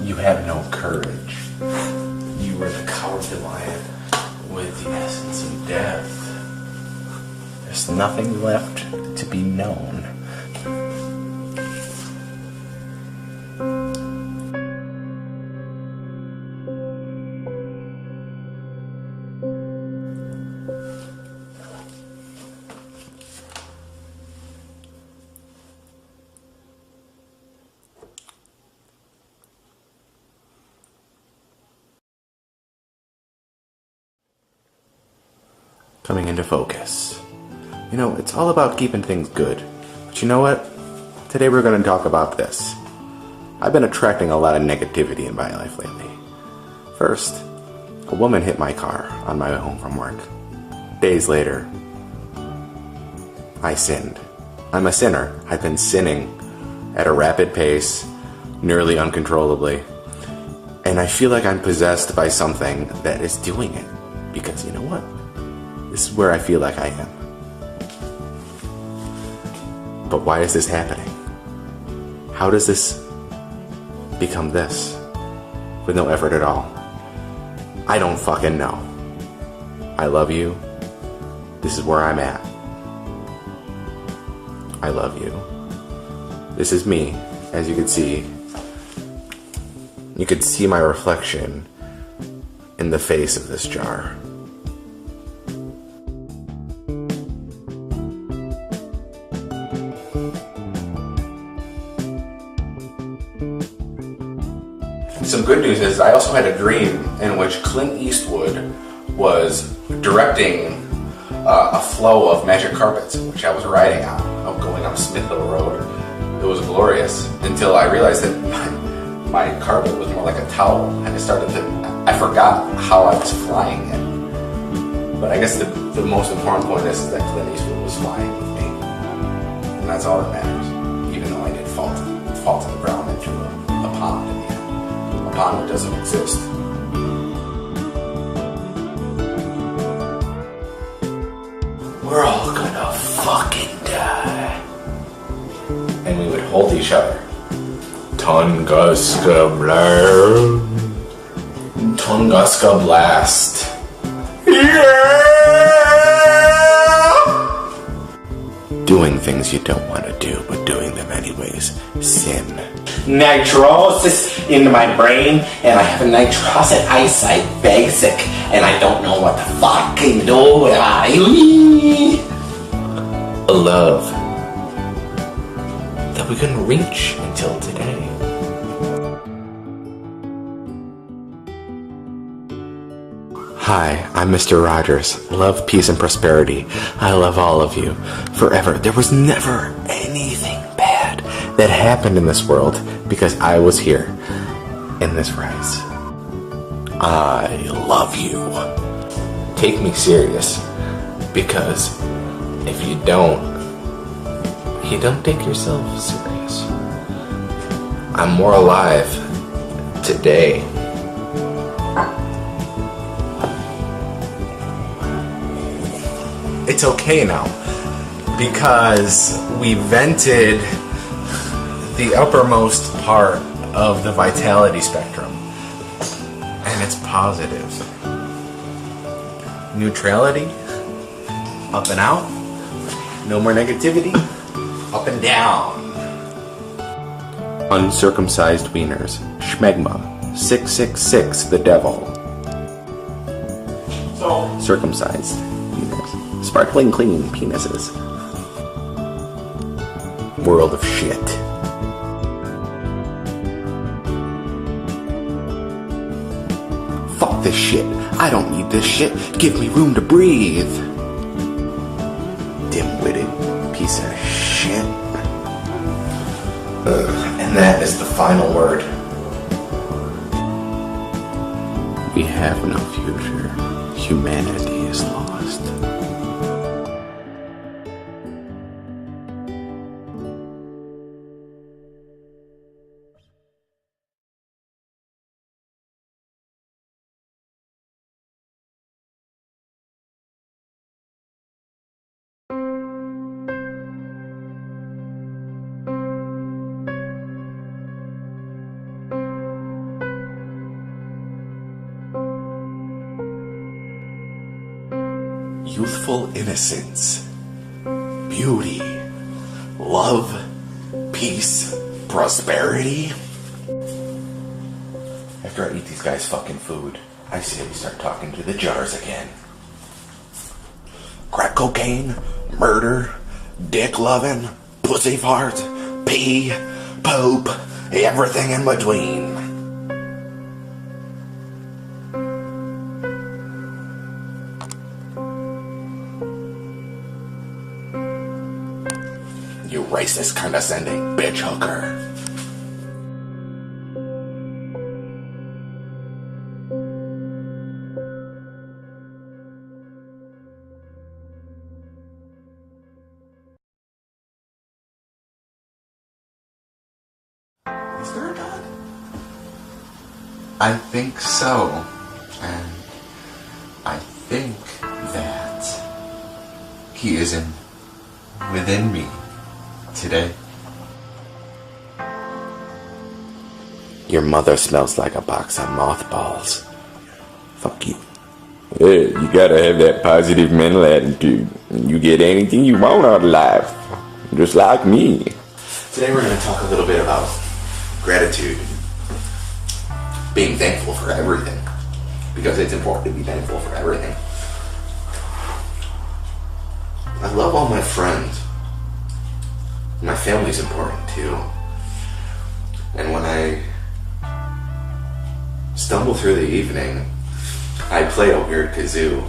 You have no courage. You are the cowardly lion with the essence of death. There's nothing left to be known. Coming into focus. You know, it's all about keeping things good. But you know what? Today we're going to talk about this. I've been attracting a lot of negativity in my life lately. First, a woman hit my car on my way home from work. Days later, I sinned. I'm a sinner. I've been sinning at a rapid pace, nearly uncontrollably. And I feel like I'm possessed by something that is doing it. Because you know what? This is where I feel like I am. But why is this happening? How does this become this? With no effort at all? I don't fucking know. I love you. This is where I'm at. I love you. This is me. As you can see, you could see my reflection in the face of this jar. Some good news is I also had a dream in which Clint Eastwood was directing a flow of magic carpets, which I was riding on, going up Smith Hill Road. It was glorious until I realized that my carpet was more like a towel, and I forgot how I was flying it. But I guess the most important point is that Clint Eastwood was flying with me, and that's all that matters. Even though I did fall to the ground into a pond in the end. A pond that doesn't exist. We're all gonna fucking die. And we would hold each other. Tunguska Blast. Tunguska Blast. Yeah! Doing things you don't want to do, but doing them anyways. Sin. Nitrosis into my brain, and I have a nitrosis eyesight basic, and I don't know what to fucking do with a love that we couldn't reach until today. Hi, I'm Mr. Rogers. Love, peace, and prosperity. I love all of you. Forever. There was never anything bad that happened in this world because I was here in this rise. I love you. Take me serious, because if you don't take yourself serious. I'm more alive today. It's okay now, because we vented the uppermost part of the vitality spectrum, and it's positive. Neutrality, up and out. No more negativity, up and down. Uncircumcised wieners, schmegma, 666, the devil. So circumcised wieners, sparkling clean penises. World of shit. Fuck this shit. I don't need this shit. Give me room to breathe. Dim-witted piece of shit. And that is the final word. We have no future. Humanity is lost. youthful innocence, beauty, love, peace, prosperity. After I eat these guys' fucking food, I say we start talking to the jars again. Crack cocaine, murder, dick loving, pussy fart, pee, poop, everything in between. You racist, condescending bitch hooker. Is there a God? I think so. And I think that He is within me today. Your mother smells like a box of mothballs. Fuck you. Hey, you gotta have that positive mental attitude. You get anything you want out of life. Just like me. Today we're going to talk a little bit about gratitude. Being thankful for everything. Because it's important to be thankful for everything. I love all my friends. My family's important too. And when I stumble through the evening, I play a weird kazoo.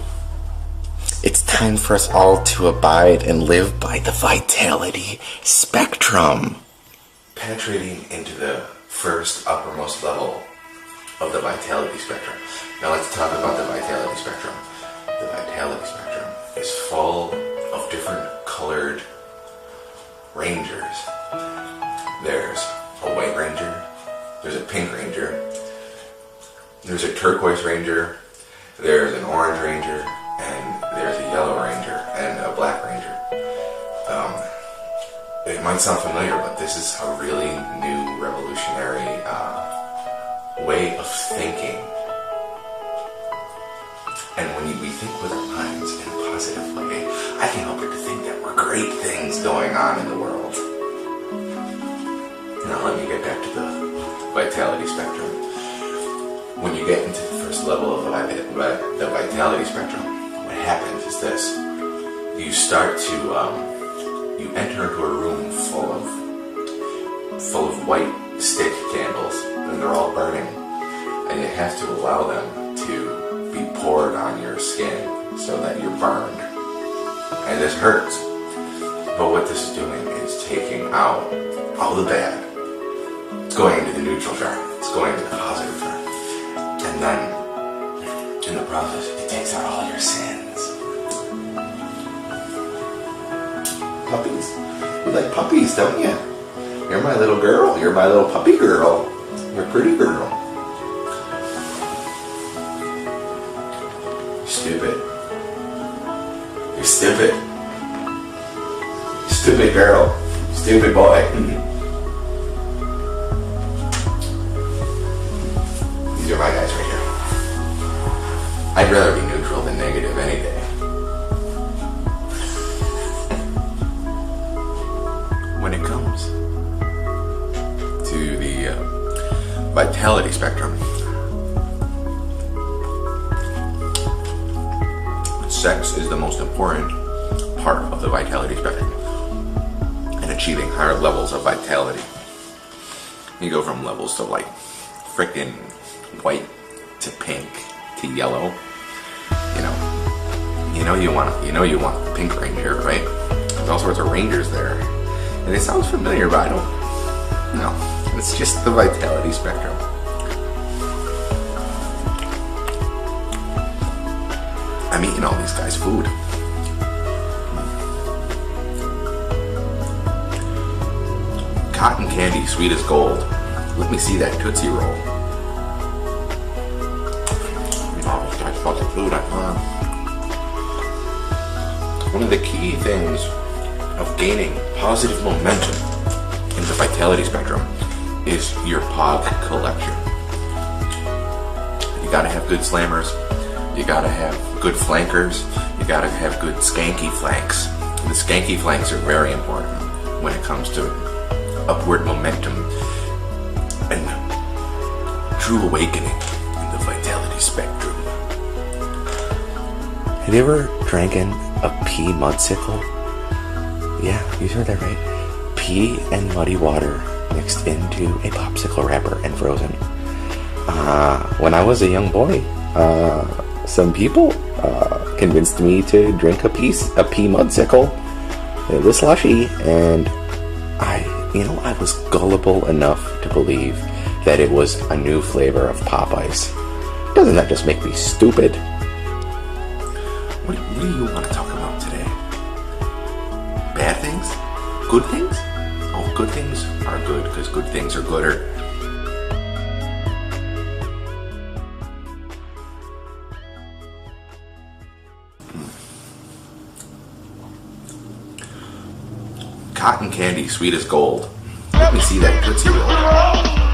It's time for us all to abide and live by the vitality spectrum. Penetrating into the first uppermost level of the vitality spectrum. Now let's talk about the vitality spectrum. The vitality spectrum is full of different colored rangers. There's a white ranger, there's a pink ranger, there's a turquoise ranger, there's an orange ranger, and there's a yellow ranger and a black ranger. It might sound familiar, but this is a really new, revolutionary way of thinking. And when we think with our minds in a positive way, I can't help but to think that we're great things going on in the world. Now let me get back to the vitality spectrum. When you get into the first level of the vitality spectrum, what happens is this. You start to, you enter into a room full of white stick candles, and they're all burning. And you have to allow them to be poured on your skin so that you're burned. And this hurts. But what this is doing is taking out all the bad. It's going into the neutral jar. It's going into the positive jar. And then, in the process, it takes out all your sins. Puppies. You like puppies, don't you? You're my little girl. You're my little puppy girl. You're a pretty girl. You're stupid. You're stupid. Stupid girl. Stupid boy. These are my guys right here. I'd rather be neutral than negative any day. When it comes to the vitality spectrum, sex is the most important part of the vitality spectrum and achieving higher levels of vitality. You go from levels to like frickin' white to pink to yellow. You want the pink ranger, right? There's all sorts of rangers there. And it sounds familiar, but I don't know. It's just the vitality spectrum. I'm eating all these guys' food. Cotton candy, sweet as gold. Let me see that Tootsie Roll. All these guys' fucking food. One of the key things of gaining positive momentum in the vitality spectrum is your POG collection. You gotta have good slammers, you gotta have good flankers, you you gotta have good skanky flanks. The skanky flanks are very important when it comes to upward momentum and true awakening in the vitality spectrum. Have you ever drinking a pea mudsicle? Yeah, you heard that right. Pea and muddy water mixed into a popsicle wrapper and frozen. When I was a young boy, some people convinced me to drink a pea mudsicle, the slushy, and I was gullible enough to believe that it was a new flavor of pop ice. Doesn't that just make me stupid? What do you want to talk about today? Bad things? Good things? Oh, good things are good because good things are gooder. Cotton candy, sweet as gold. Let me see that Tootsie Roll.